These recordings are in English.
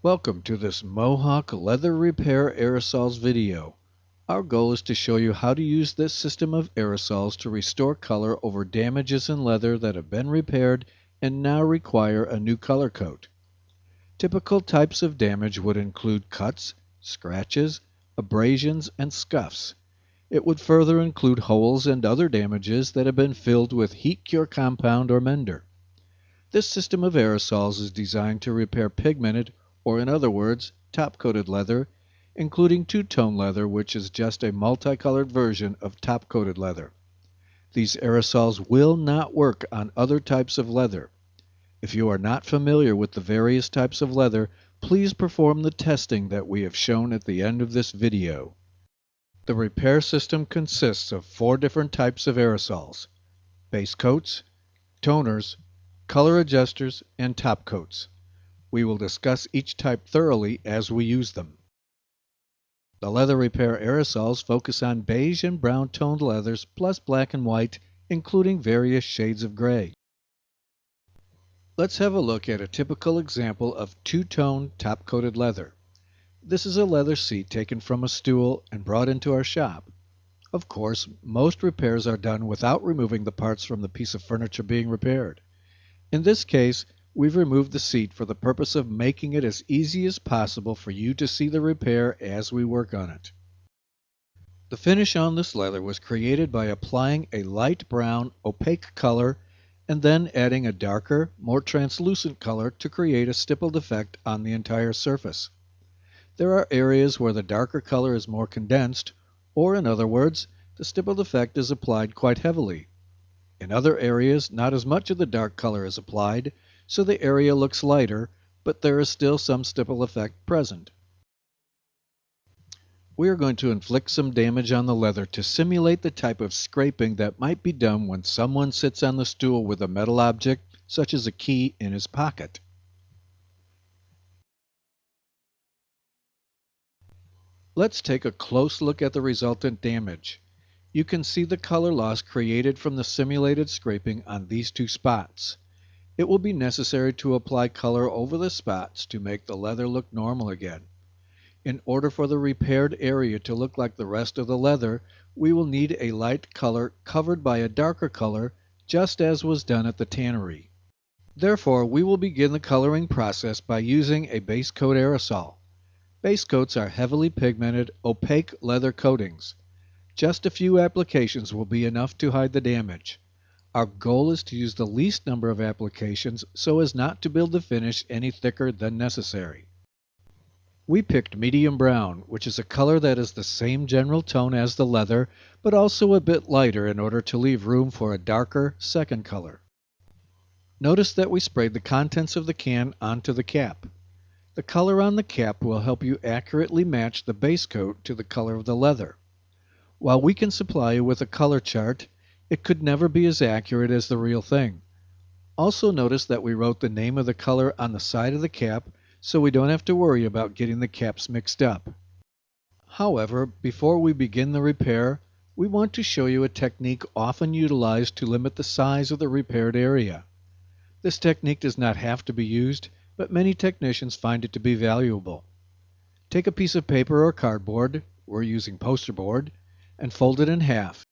Welcome to this Mohawk Leather Repair Aerosols video. Our goal is to show you how to use this system of aerosols to restore color over damages in leather that have been repaired and now require a new color coat. Typical types of damage would include cuts, scratches, abrasions, and scuffs. It would further include holes and other damages that have been filled with heat cure compound or mender. This system of aerosols is designed to repair pigmented, or in other words, top-coated leather, including two-tone leather, which is just a multicolored version of top-coated leather. These aerosols will not work on other types of leather. If you are not familiar with the various types of leather, please perform the testing that we have shown at the end of this video. The repair system consists of 4 different types of aerosols: base coats, toners, color adjusters, and top coats. We will discuss each type thoroughly as we use them. The leather repair aerosols focus on beige and brown toned leathers plus black and white, including various shades of gray. Let's have a look at a typical example of two-tone top-coated leather. This is a leather seat taken from a stool and brought into our shop. Of course, most repairs are done without removing the parts from the piece of furniture being repaired. In this case, we've removed the seat for the purpose of making it as easy as possible for you to see the repair as we work on it. The finish on this leather was created by applying a light brown, opaque color and then adding a darker, more translucent color to create a stippled effect on the entire surface. There are areas where the darker color is more condensed, or in other words, the stippled effect is applied quite heavily. In other areas, not as much of the dark color is applied, so the area looks lighter, but there is still some stipple effect present. We are going to inflict some damage on the leather to simulate the type of scraping that might be done when someone sits on the stool with a metal object, such as a key, in his pocket. Let's take a close look at the resultant damage. You can see the color loss created from the simulated scraping on these 2 spots. It will be necessary to apply color over the spots to make the leather look normal again. In order for the repaired area to look like the rest of the leather, we will need a light color covered by a darker color, just as was done at the tannery. Therefore, we will begin the coloring process by using a base coat aerosol. Base coats are heavily pigmented, opaque leather coatings. Just a few applications will be enough to hide the damage. Our goal is to use the least number of applications so as not to build the finish any thicker than necessary. We picked medium brown, which is a color that is the same general tone as the leather, but also a bit lighter in order to leave room for a darker second color. Notice that we sprayed the contents of the can onto the cap. The color on the cap will help you accurately match the base coat to the color of the leather. While we can supply you with a color chart, it could never be as accurate as the real thing. Also notice that we wrote the name of the color on the side of the cap, so we don't have to worry about getting the caps mixed up. However, before we begin the repair, we want to show you a technique often utilized to limit the size of the repaired area. This technique does not have to be used, but many technicians find it to be valuable. Take a piece of paper or cardboard, we're using poster board, and fold it in half,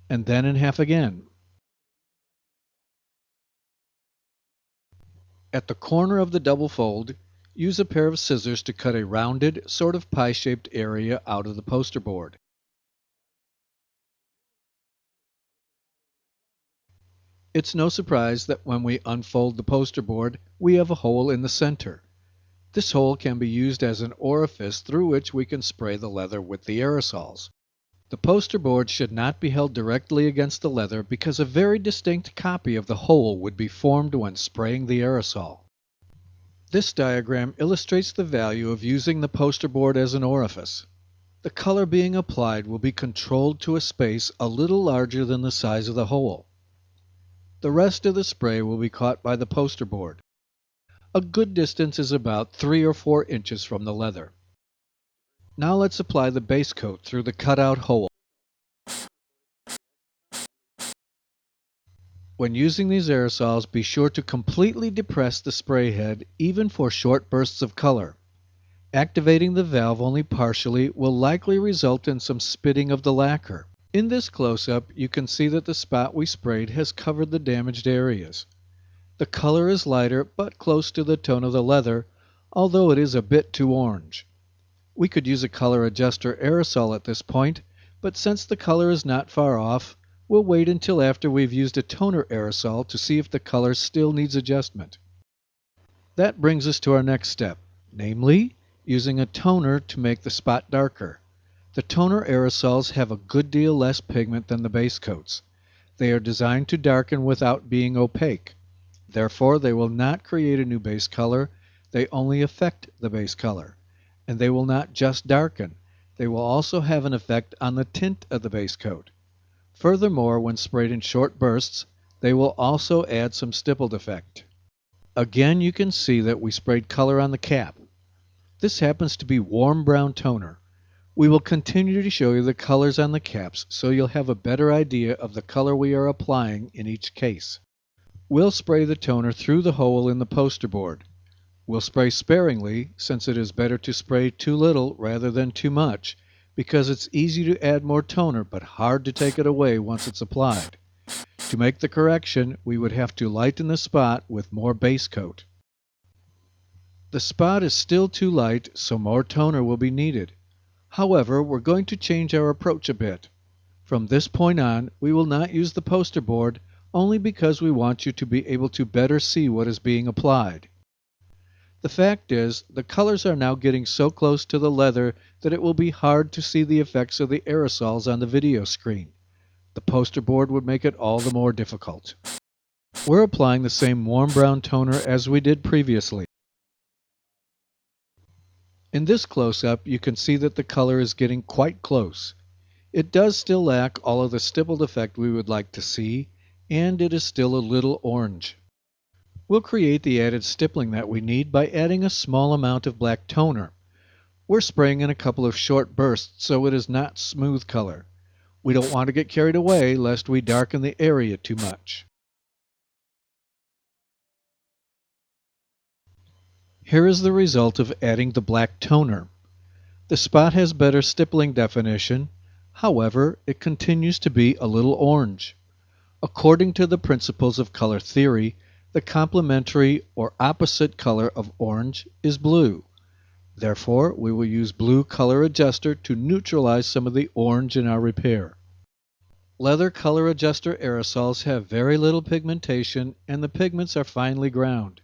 and then in half again. At the corner of the double fold, use a pair of scissors to cut a rounded, sort of pie-shaped area out of the poster board. It's no surprise that when we unfold the poster board, we have a hole in the center. This hole can be used as an orifice through which we can spray the leather with the aerosols. The poster board should not be held directly against the leather because a very distinct copy of the hole would be formed when spraying the aerosol. This diagram illustrates the value of using the poster board as an orifice. The color being applied will be controlled to a space a little larger than the size of the hole. The rest of the spray will be caught by the poster board. A good distance is about 3 or 4 inches from the leather. Now let's apply the base coat through the cutout hole. When using these aerosols, be sure to completely depress the spray head, even for short bursts of color. Activating the valve only partially will likely result in some spitting of the lacquer. In this close-up, you can see that the spot we sprayed has covered the damaged areas. The color is lighter but close to the tone of the leather, although it is a bit too orange. We could use a color adjuster aerosol at this point, but since the color is not far off, we'll wait until after we've used a toner aerosol to see if the color still needs adjustment. That brings us to our next step, namely, using a toner to make the spot darker. The toner aerosols have a good deal less pigment than the base coats. They are designed to darken without being opaque. Therefore, they will not create a new base color, they only affect the base color. And they will not just darken, they will also have an effect on the tint of the base coat. Furthermore, when sprayed in short bursts, they will also add some stippled effect. Again, you can see that we sprayed color on the cap. This happens to be warm brown toner. We will continue to show you the colors on the caps so you'll have a better idea of the color we are applying in each case. We'll spray the toner through the hole in the poster board. We'll spray sparingly, since it is better to spray too little rather than too much, because it's easy to add more toner but hard to take it away once it's applied. To make the correction, we would have to lighten the spot with more base coat. The spot is still too light, so more toner will be needed. However, we're going to change our approach a bit. From this point on, we will not use the poster board only because we want you to be able to better see what is being applied. The fact is, the colors are now getting so close to the leather that it will be hard to see the effects of the aerosols on the video screen. The poster board would make it all the more difficult. We're applying the same warm brown toner as we did previously. In this close-up, you can see that the color is getting quite close. It does still lack all of the stippled effect we would like to see, and it is still a little orange. We'll create the added stippling that we need by adding a small amount of black toner. We're spraying in a couple of short bursts so it is not smooth color. We don't want to get carried away lest we darken the area too much. Here is the result of adding the black toner. The spot has better stippling definition, however, it continues to be a little orange. According to the principles of color theory, the complementary or opposite color of orange is blue. Therefore, we will use blue color adjuster to neutralize some of the orange in our repair. Leather color adjuster aerosols have very little pigmentation and the pigments are finely ground.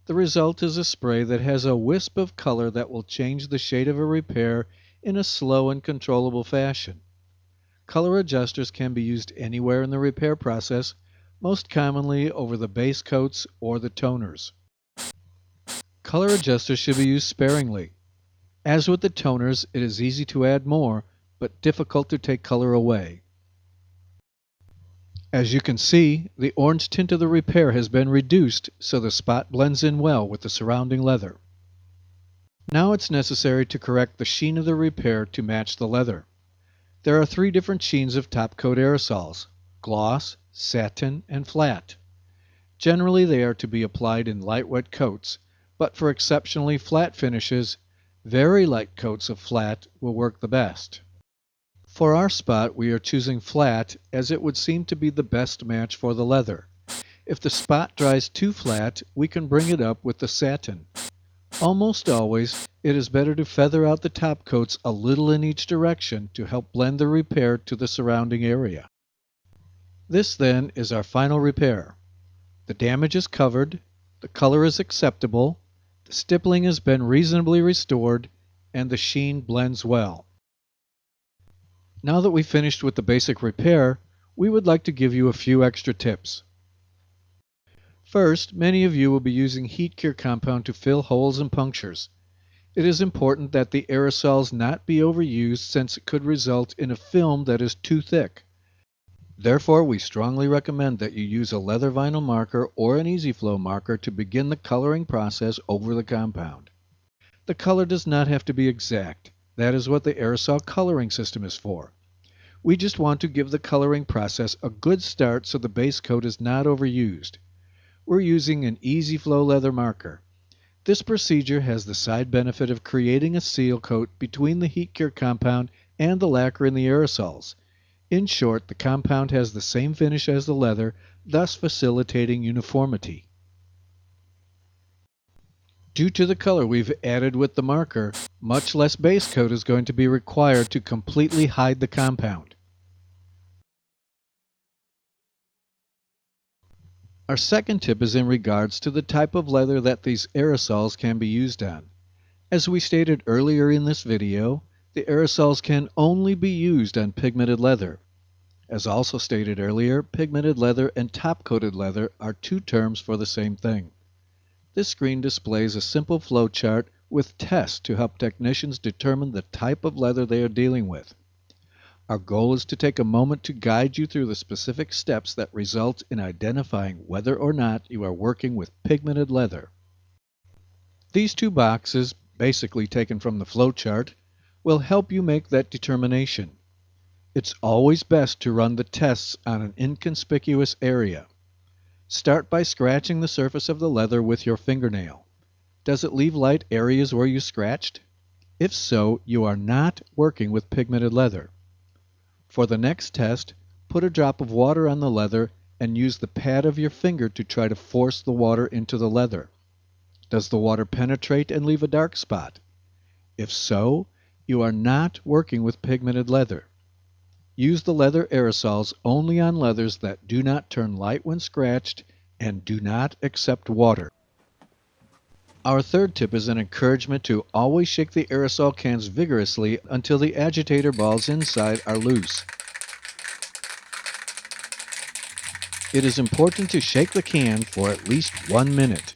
The result is a spray that has a wisp of color that will change the shade of a repair in a slow and controllable fashion. Color adjusters can be used anywhere in the repair process, most commonly over the base coats or the toners. Color adjusters should be used sparingly. As with the toners, it is easy to add more, but difficult to take color away. As you can see, the orange tint of the repair has been reduced so the spot blends in well with the surrounding leather. Now it's necessary to correct the sheen of the repair to match the leather. There are 3 different sheens of top coat aerosols: gloss, satin, and flat. Generally, they are to be applied in light wet coats, but for exceptionally flat finishes, very light coats of flat will work the best. For our spot, we are choosing flat as it would seem to be the best match for the leather. If the spot dries too flat, we can bring it up with the satin. Almost always, it is better to feather out the top coats a little in each direction to help blend the repair to the surrounding area. This then is our final repair. The damage is covered, the color is acceptable, the stippling has been reasonably restored, and the sheen blends well. Now that we've finished with the basic repair, we would like to give you a few extra tips. First, many of you will be using heat cure compound to fill holes and punctures. It is important that the aerosols not be overused since it could result in a film that is too thick. Therefore, we strongly recommend that you use a leather vinyl marker or an easy flow marker to begin the coloring process over the compound. The color does not have to be exact. That is what the aerosol coloring system is for. We just want to give the coloring process a good start so the base coat is not overused. We're using an easy flow leather marker. This procedure has the side benefit of creating a seal coat between the heat cure compound and the lacquer in the aerosols. In short, the compound has the same finish as the leather, thus facilitating uniformity. Due to the color we've added with the marker, much less base coat is going to be required to completely hide the compound. Our second tip is in regards to the type of leather that these aerosols can be used on. As we stated earlier in this video, the aerosols can only be used on pigmented leather. As also stated earlier, pigmented leather and top-coated leather are two terms for the same thing. This screen displays a simple flow chart with tests to help technicians determine the type of leather they are dealing with. Our goal is to take a moment to guide you through the specific steps that result in identifying whether or not you are working with pigmented leather. These two boxes, basically taken from the flow chart, will help you make that determination. It's always best to run the tests on an inconspicuous area. Start by scratching the surface of the leather with your fingernail. Does it leave light areas where you scratched? If so, you are not working with pigmented leather. For the next test, put a drop of water on the leather and use the pad of your finger to try to force the water into the leather. Does the water penetrate and leave a dark spot? If so, you are not working with pigmented leather. Use the leather aerosols only on leathers that do not turn light when scratched and do not accept water. Our third tip is an encouragement to always shake the aerosol cans vigorously until the agitator balls inside are loose. It is important to shake the can for at least 1 minute.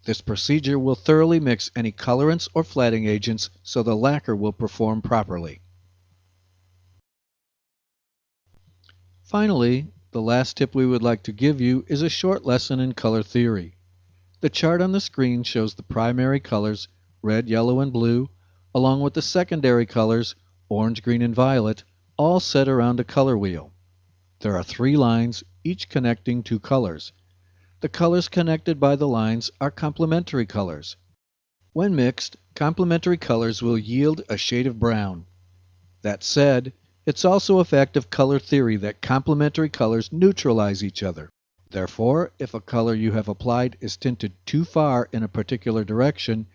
This procedure will thoroughly mix any colorants or flatting agents so the lacquer will perform properly. Finally, the last tip we would like to give you is a short lesson in color theory. The chart on the screen shows the primary colors, red, yellow, and blue, along with the secondary colors, orange, green, and violet, all set around a color wheel. There are 3 lines, each connecting 2 colors. The colors connected by the lines are complementary colors. When mixed, complementary colors will yield a shade of brown. That said, it's also a fact of color theory that complementary colors neutralize each other. Therefore, if a color you have applied is tinted too far in a particular direction,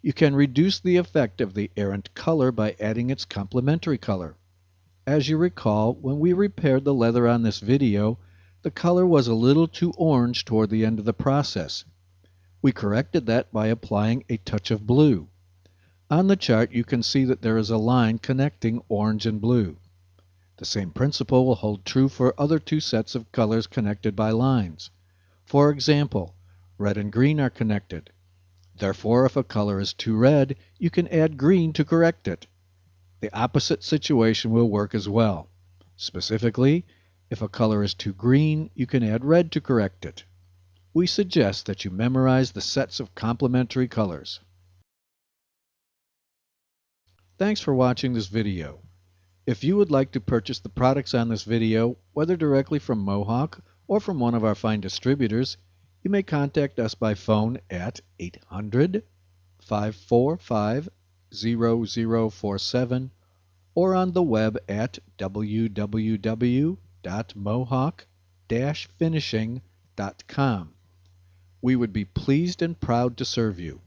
you can reduce the effect of the errant color by adding its complementary color. As you recall, when we repaired the leather on this video, the color was a little too orange toward the end of the process. We corrected that by applying a touch of blue. On the chart you can see that there is a line connecting orange and blue. The same principle will hold true for other 2 sets of colors connected by lines. For example, red and green are connected. Therefore, if a color is too red, you can add green to correct it. The opposite situation will work as well. Specifically, if a color is too green, you can add red to correct it. We suggest that you memorize the sets of complementary colors. Thanks for watching this video. If you would like to purchase the products on this video, whether directly from Mohawk or from one of our fine distributors, you may contact us by phone at 800-545-0047 or on the web at www.mohawk-finishing.com. We would be pleased and proud to serve you.